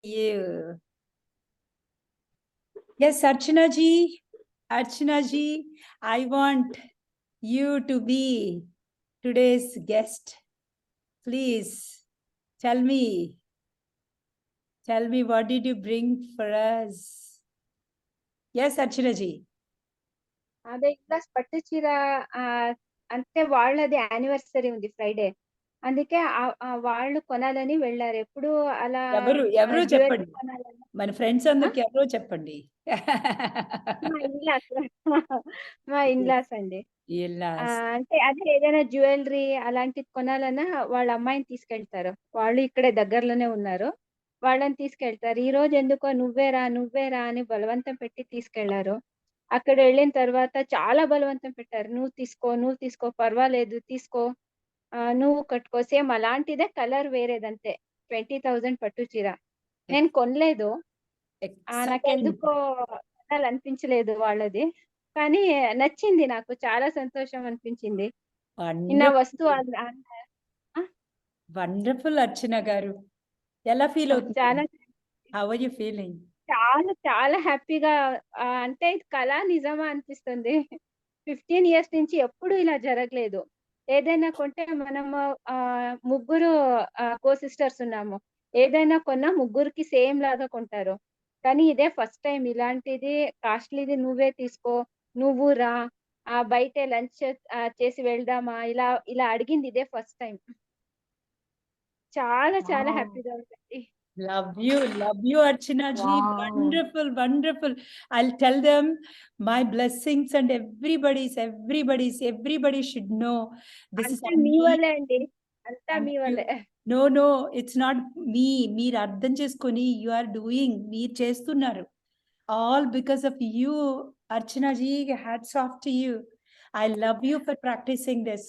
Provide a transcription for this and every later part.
You. Yes, Archana ji, I want you to be today's guest. Please tell me what did you bring for us? Yes, Archana ji. అదే plus పట్టు చీర అంటే వాళ్ళది anniversary ఉంది Friday. అందుకే వాళ్ళు కొనాలని వెళ్ళారు. ఎప్పుడు అలా ఎవరు జ్యువెలరీ చెప్పండి, కొనాలని మన ఫ్రెండ్స్ అందరికి ఎవరో చెప్పండి. మా ఇన్లాస్ మా ఇన్లాస్ అండి. Yes. అంటే అదే ఏదైనా జ్యువెలరీ అలాంటిది కొనాలన్నా వాళ్ళ అమ్మాయిని తీసుకెళ్తారు. వాళ్ళు ఇక్కడే దగ్గరలోనే ఉన్నారు. వాళ్ళని తీసుకెళ్తారు. ఈ రోజు ఎందుకో నువ్వే రా అని బలవంతం పెట్టి తీసుకెళ్లారు. అక్కడ వెళ్ళిన తర్వాత చాలా బలవంతం పెట్టారు. నువ్వు తీసుకో పర్వాలేదు తీసుకో. నువ్వు కట్టుకో. సేమ్ అలాంటిదే కలర్ వేరేదంతే. 20,000 పట్టు చీర. నేను కొనలేదు. Excellent. నాకెందుకో కొనాలనిపించలేదు వాళ్ళది. కానీ నచ్చింది నాకు. చాలా సంతోషం అనిపించింది. నా వస్తువు వండర్ఫుల్ Archana గారు. ఎలా ఫీల్ అవుతుంది? చాలా How are you feeling? చాలా చాలా హ్యాపీగా అంటే ఇది కల నిజమా అనిపిస్తుంది. 15 ఇయర్స్ నుంచి ఎప్పుడు ఇలా జరగలేదు. ఏదైనా కొంటే మనము ముగ్గురు కో సిస్టర్స్ ఉన్నాము. ఏదైనా కొన్నా ముగ్గురికి సేమ్ లాగా కొంటారు. కానీ ఇదే ఫస్ట్ టైం ఇలాంటిది కాస్ట్‌లీది నువ్వే తీసుకో, నువ్వు రా, బయటే లంచ్ చేసి వెళ్దామా ఇలా ఇలా అడిగింది ఇదే ఫస్ట్ టైం. చాలా చాలా హ్యాపీగా ఉందండి. Love you, Archana ji. Wonderful, wonderful. I'll tell them my blessings and everybody should know this is అంతా on మీ me. వల్లే అండి. అంతా Thank మీ you. వల్లే. No, it's not me. మీరు అర్థం చేసుకొని you are doing, మీరు చేస్తున్నారు. All because of you, Archana ji. Hats off to you. I love you for practicing this.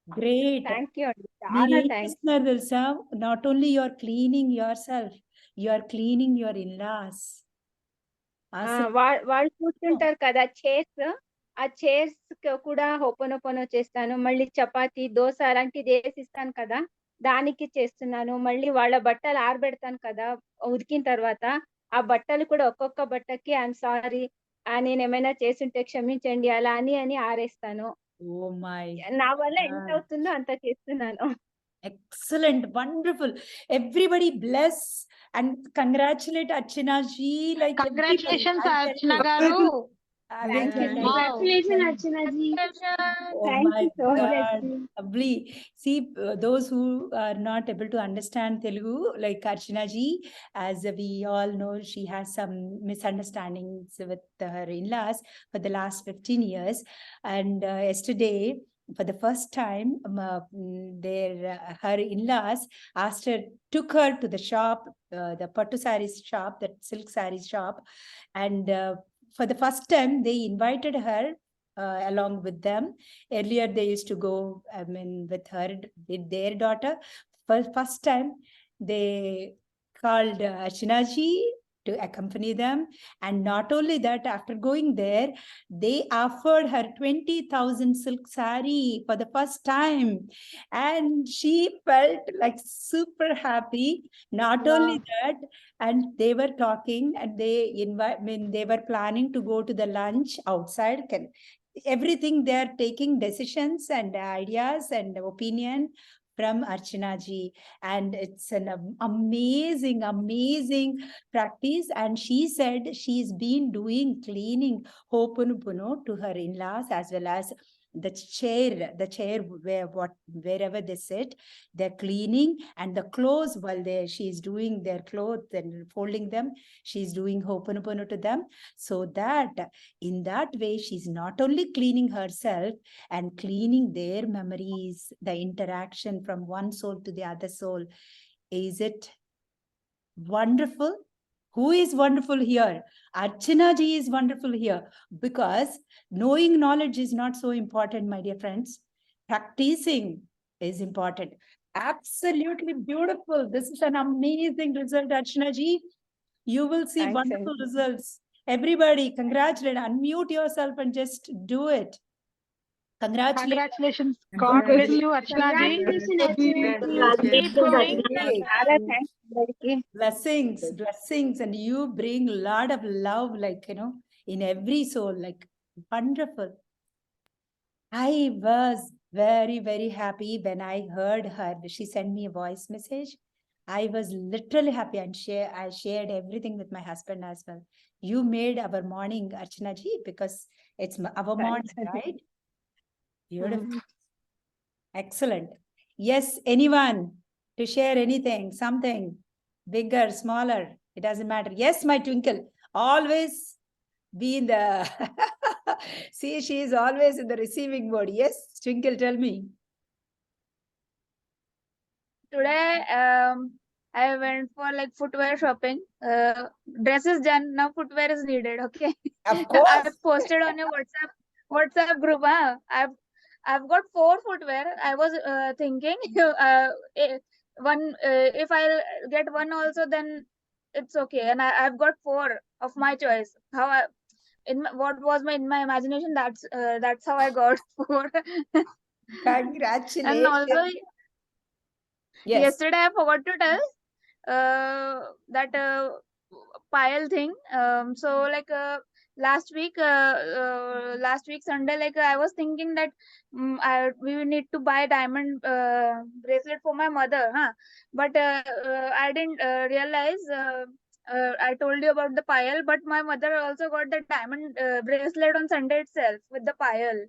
Great. Thank you అండి. మీరు చాలా ఏం థ్యాంక్స్. చేస్తున్నారు తెలుసా? Not only you are cleaning yourself, you are cleaning your in laws. వాళ్ళు కూర్చుంటారు కదా chairs, ఆ చైర్స్ కూడా హోపోనోపోనో చేస్తాను. మళ్ళీ చపాతీ, దోస అలాంటిది వేసిస్తాను కదా, దానికి చేస్తున్నాను. మళ్ళీ వాళ్ళ బట్టలు ఆరబెడతాను కదా ఉతికిన తర్వాత, ఆ బట్టలు కూడా ఒక్కొక్క బట్టకి ఐఎమ్ సారీ, నేనేమైనా చేసుంటే క్షమించండి అలా అని ఆరేస్తాను. ఓ మై నా వల్ల ఎంత అవుతుందో అంత చేస్తున్నాను. excellent, wonderful. Everybody bless and congratulate Archana ji. Like Congratulations, Archana everybody. garu. Thank you. Wow. Congratulations, Archana ji. Oh Thank my you so much. God, lovely. See, those who are not able to understand Telugu, like Archana ji, as we all know, she has some misunderstandings with her in-laws for the last 15 years. And yesterday, for the first time, her in-laws took her to the shop, the Pattu sarees shop, that silk sarees shop. And for the first time, they invited her along with them. Earlier, they used to go, with her, with their daughter. For first time, they called Archana ji to accompany them. And not only that, after going there, they offered her 20,000 silk saree for the first time. And she felt like super happy. Not only that, and they were talking and they were planning to go to the lunch outside. Everything they are taking decisions and ideas and opinion from Archana ji, and it's an amazing practice. And she said she's been doing cleaning ho'oponopono to her in-laws, as well as the chair wherever they sit, they're cleaning, and the clothes while she's doing their clothes and folding them, she's doing ho'oponopono to them, so that in that way she's not only cleaning herself and cleaning their memories, the interaction from one soul to the other soul. Is it wonderful? Who is wonderful here? Archana ji is wonderful here, because knowing knowledge is not so important, my dear friends. Practicing is important. Absolutely beautiful. This is an amazing result, Archana ji. You will see Thanks, wonderful results. Everybody, congratulate, unmute yourself and just do it. Congratulations. God bless you, Archana ji. Congratulations, Keep going. చాలా thanks అందరికి. Blessings, and you bring a lot of love, like, in every soul, like, wonderful. I was very, very happy when I heard her. She sent me a voice message. I was literally happy, and I shared everything with my husband as well. You made our morning, Archana ji, because it's our morning, right? Beautiful. Excellent. Yes, anyone to share anything, something bigger, smaller, it doesn't matter. Yes, my Twinkle, always be in the see, she is always in the receiving mode. Yes, Twinkle, tell me. Today I went for like footwear shopping. Dress is done, now footwear is needed. Okay. Of course. I posted on your WhatsApp group. I've got 4 footwear. I was thinking if I'll get one also, then it's okay. And I've got 4 of my choice. What was in my imagination, that's how I got 4. Congratulations. And also, yes, yesterday I forgot to tell that pile thing. So like last week Sunday, like I was thinking that we need to buy diamond bracelet for my mother, but I didn't realize. I told you about the pile, but my mother also got the diamond bracelet on Sunday itself with the pile.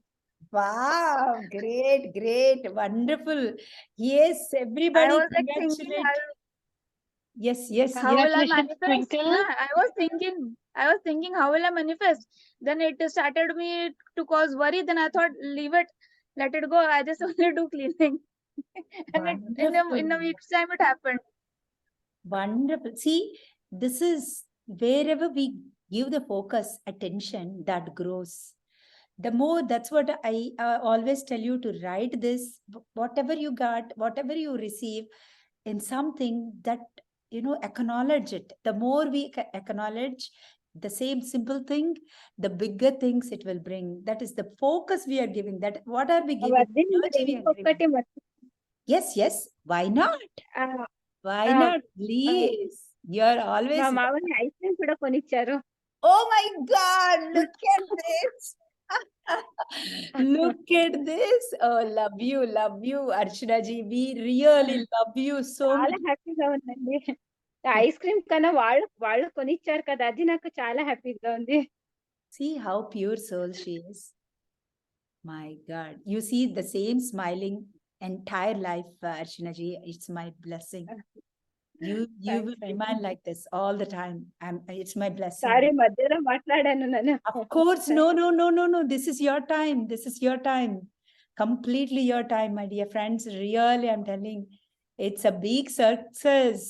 wow, great, wonderful. Yes, everybody, I was like thinking, congratulate. Yes. how will I Congratulations, manifest? Twinkle. I was thinking, how will I manifest? Then it started me to cause worry. Then I thought, leave it, let it go. I just only do cleaning. And in a week's time, it happened. Wonderful. See, this is wherever we give the focus, attention, that grows. The more, that's what I always tell you, to write this, whatever you got, whatever you receive, in something that, acknowledge it. The more we acknowledge the same simple thing, the bigger things it will bring. That is the focus we are giving. That what are we giving? Energy we are giving. Yes, why not? Why not? Please, you're always. మా మామని ice cream కూడా కొనిచ్చారు. Oh my God, look at this. Look at this. Oh, love you, Archana ji. We really love you so చాలా much. హ్యాపీగా ఉందండి. Ice cream కన్నా వాళ్ళు కొనిచ్చారు కదా, అది నాకు చాలా హ్యాపీగా ఉంది. See how pure soul she is. My God, you see the same smiling entire life, Archana ji. It's my blessing. You will remain like this all the time. It's my blessing. Sorry, మధ్యలో మాట్లాడాను నేను. Of course, no. This is your time. Completely your time, my dear friends. Really, I'm telling, it's a big success.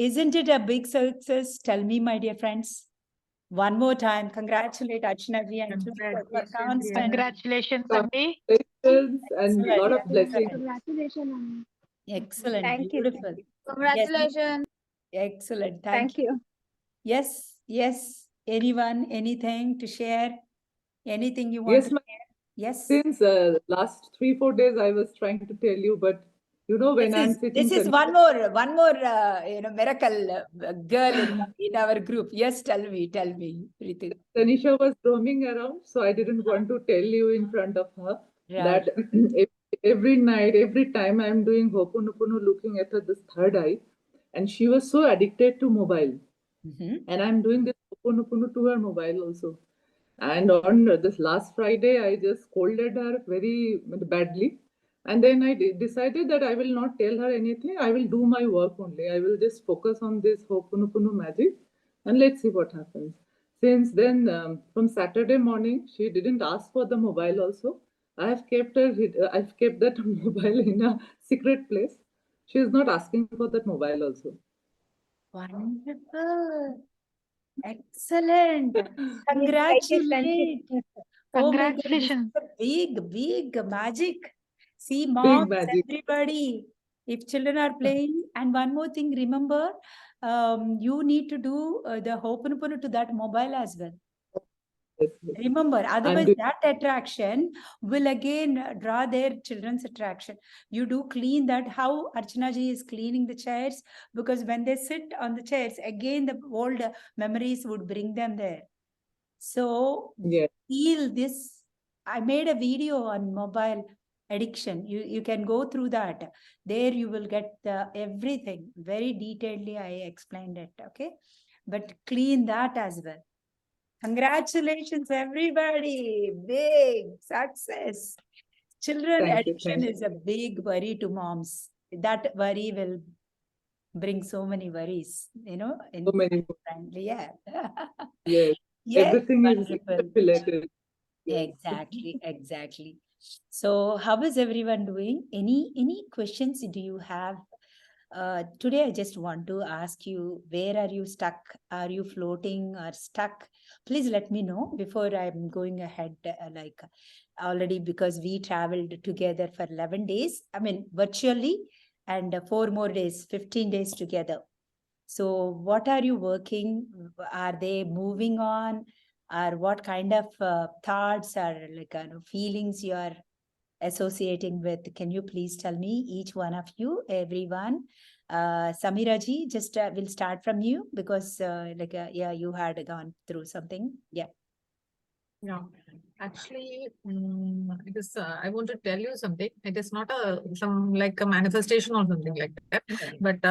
Isn't it a big success? Tell me, my dear friends. One more time, congratulate Archana ji and Congratulations, Andy. And a lot of blessings. Congratulations. Excellent. Thank you. Beautiful. Congratulations. Yes. Excellent. Thank Thank you. Yes. Anyone, anything to share? Anything you want Yes, to share? Yes. Since last 3-4 days, I was trying to tell you, but when I'm sitting. This is one more miracle girl in our group. Yes, tell me, Ritu. Tanisha was roaming around, so I didn't want to tell you in front of her that every night, every time I'm doing Ho'oponopono, looking at her this third eye, and she was so addicted to mobile. And I'm doing this Ho'oponopono to her mobile also. And on this last Friday, I just scolded her very badly. And then I decided that I will not tell her anything. I will do my work only. I will just focus on this Ho'oponopono magic, and let's see what happens. Since then, from Saturday morning, she didn't ask for the mobile also. I've kept that mobile in a secret place. She is not asking for that mobile also. Wonderful. Excellent. Congratulations. Congratulations. Oh my God, big magic. See, moms, magic. everybody, if children are playing. And one more thing, remember, you need to do the Ho'oponopono to that mobile as well. Yes, yes. Remember, otherwise doing- that attraction will again draw their children's attraction. You do clean that, how Archana ji is cleaning the chairs, because when they sit on the chairs, again the old memories would bring them there. So Yes. feel this. I made a video on mobile addiction. You can go through that. There you will get the everything very detailedly. I explained it. Okay, but clean that as well. Congratulations, everybody. Big success. Children Thank you, addiction thank you. is a big worry to moms. That worry will bring so many worries, in So many. family. Yeah. Yes. Yes, Everything is wonderful. related. Yes. Exactly, exactly. So how is everyone doing? Any questions do you have? Today I just want to ask you, where are you stuck? Are you floating or stuck? Please let me know before I'm going ahead, like already, because we traveled together for 11 days. I mean, virtually, and 4 more days, 15 days together. So what are you working? Are they moving on? Or what kind of thoughts or like feelings you are associating with? Can you please tell me, each one of you, everyone? Samira ji, just we'll start from you, because yeah, you had gone through something. Yeah. Yeah, actually, it is. I want to tell you something. It is not some like a manifestation or something like that. But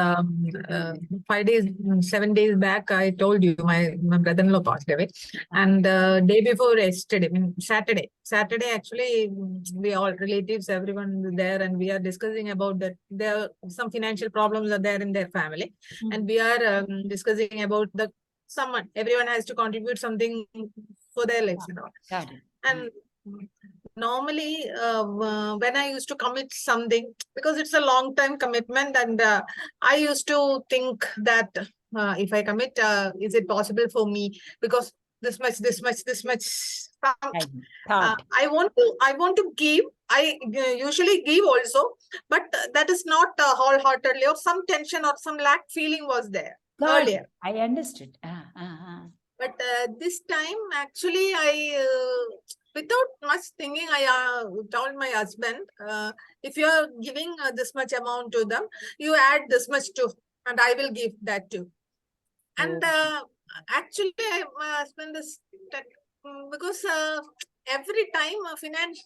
5 days, 7 days back, I told you my brother-in-law passed away, and day before yesterday, I mean Saturday actually, we all relatives, everyone was there, and we are discussing about that. There are some financial problems are there in their family, and we are discussing about the someone. Everyone has to contribute something for their lives, Got it. And normally, when I used to commit something, because it's a long-time commitment, and I used to think that if I commit, is it possible for me? Because this much, Right. Thought. I want to give. I usually give also, but that is not wholeheartedly, or some tension or some lack feeling was there Got it. earlier. I understood. But this time, actually, I, without much thinking, I told my husband, if you are giving this much amount to them, you add this much too, and I will give that too. And actually, my husband is, because every time finance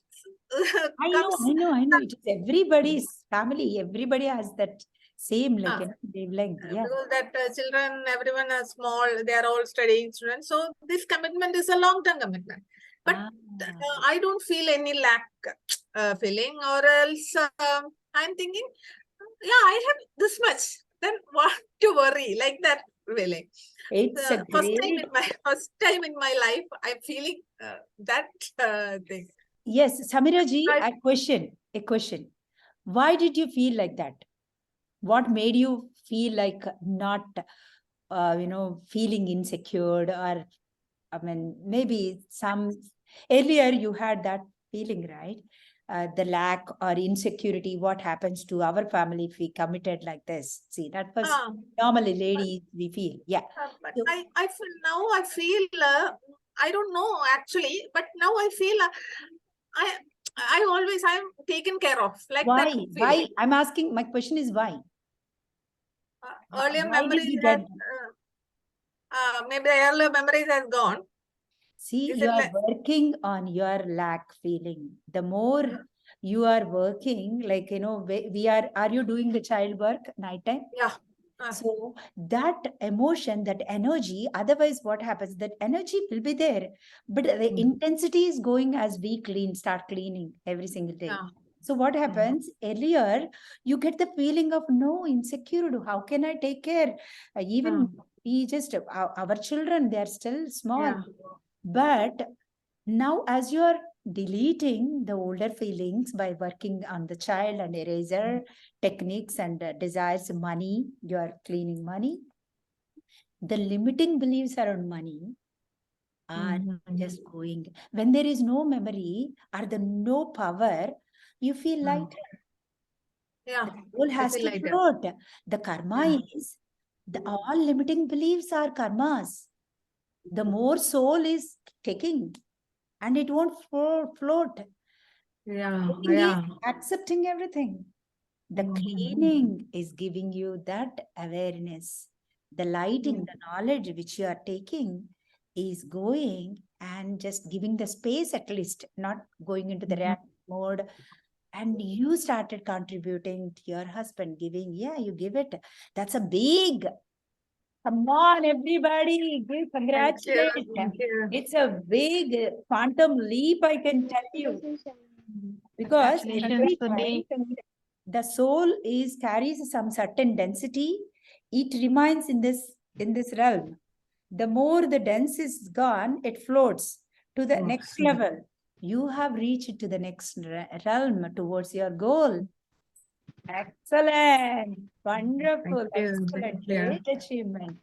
I comes. know. It is everybody's family. Everybody has that same wavelength. Yeah. Because that children, everyone are small, they are all studying students. So this commitment is a long-term commitment. But I don't feel any lack feeling, or else I'm thinking, yeah, I have this much. Then what to worry, like that feeling. It's a First great. time in my life, I'm feeling that thing. Yes, Samira ji, a question. Why did you feel like that? What made you feel like not, feeling insecure, or, I mean, maybe earlier you had that feeling, right? The lack or insecurity, what happens to our family if we committed like this? See, that was normally ladies, we feel. Yeah. But So, I feel now, I feel, I don't know actually, but now I feel I always, I'm taken care of, like that why? feeling. I'm asking, my question is why? Earlier Why did memories you has, get? maybe the earlier memories has gone. See, Is you it are like, working on your lack feeling. The more you are working, like, are you doing the child work nighttime? yeah. So that emotion, that energy, otherwise what happens, that energy will be there, but the intensity is going as we start cleaning every single day. Yeah. So what happens earlier, you get the feeling of no, insecure. How can I take care? Even we just, our children, they are still small. Yeah. But now, as you are deleting the older feelings by working on the child and eraser techniques and desires money, you are cleaning money. The limiting beliefs around money are just going. When there is no memory or the no power, you feel lighter. Yeah. The soul has to lighter. float. The karma is, all limiting beliefs are karmas. The more soul is taking, and it won't float. Yeah, Taking is yeah. accepting everything. The Mhm. cleaning is giving you that awareness. The lighting, the knowledge which you are taking is going and just giving the space, at least, not going into the reactive mode. And you started contributing to your husband, giving, yeah, you give it. That's a big, come on, everybody, give, congratulate. Thank you. It's a big quantum leap, I can tell you. Because Congratulations, every Sunny. time the soul is carries some certain density, it remains in this realm. The more the dense is gone, it floats to the next Floats. level. You have reached to the next realm towards your goal. Excellent, wonderful, Thank you. excellent, Thank you. great achievement.